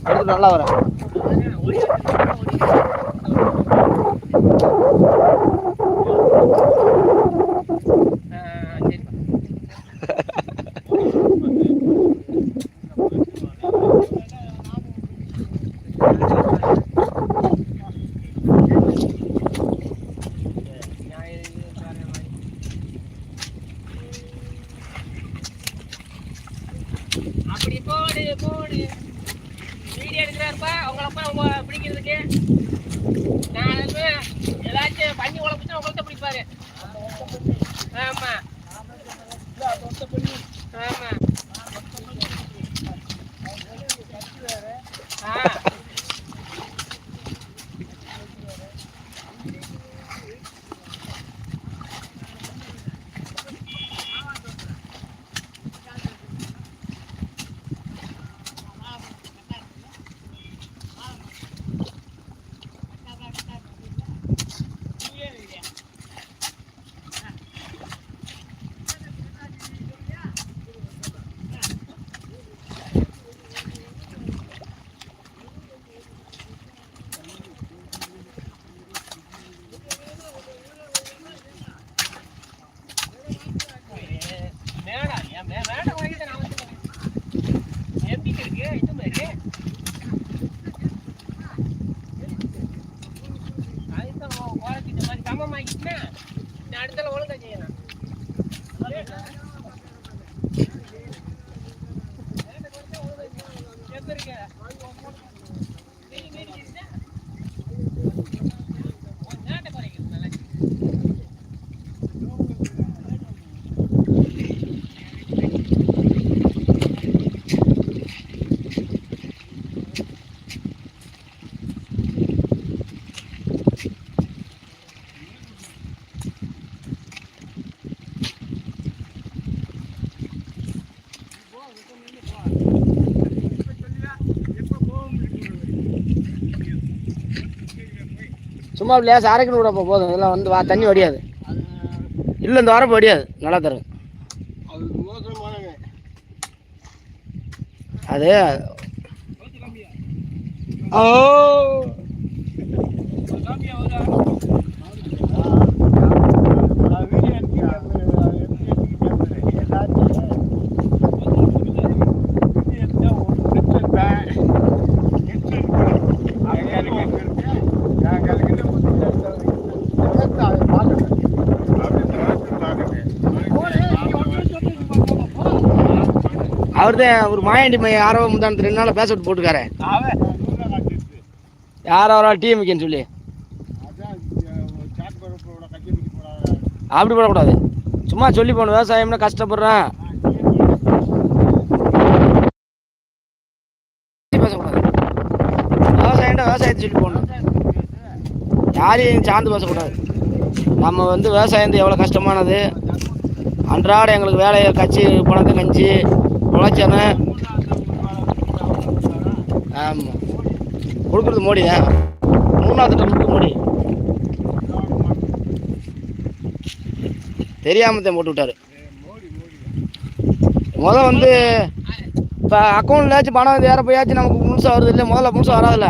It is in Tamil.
எடுத்து நல்லா வரேன். அப்படி போடு போடு வீடியோ எடுக்கிறாருப்பா அவங்களப்பா பிடிக்கிறதுக்கு. நான் ஏதாச்சும் பண்ணி உழப்புச்சுன்னா உங்கள்கிட்ட பிடிப்பாரு. ஆமா ஆமா அடுத்த ஒழுங்கா செய்யலாம். சும்மா லேசாக அரைக்கணும் விடப்போ போதும். இதெல்லாம் வந்து தண்ணி வடியாது. இல்லை இந்த வாரம் வடியாது. நல்லா தரும் அது. ஓ அவர்தான் ஒரு மாயாண்டி மையம் யாரோ முந்தானத்து 2 நாள் பேச விட்டு போட்டுக்காரு. யாரோ ஒரு டிஎம்கேன்னு சொல்லி அப்படி போடக்கூடாது. சும்மா சொல்லி போகணும் விவசாயம்னா கஷ்டப்படுறேன் பேசக்கூடாது. விவசாயம்னா விவசாயத்தை சொல்லி போகணும். யாரையும் சார்ந்து பேசக்கூடாது. நம்ம வந்து விவசாயம் எவ்வளோ கஷ்டமானது. அன்றாட எங்களுக்கு வேலையை கட்சி பணத்தை கஞ்சி உழைச்சன. ஆமாம் கொடுக்குறது மோடி தான். 3ஆவது கொடுக்க மோடி தெரியாமல் தான் போட்டு விட்டாரு. முதல் வந்து இப்போ அக்கௌண்ட்லாச்சும் பணம் வந்து வேற போயாச்சும் நமக்கு முழுசாக வருது இல்லை. முதல்ல முழுசாக வராதில்ல.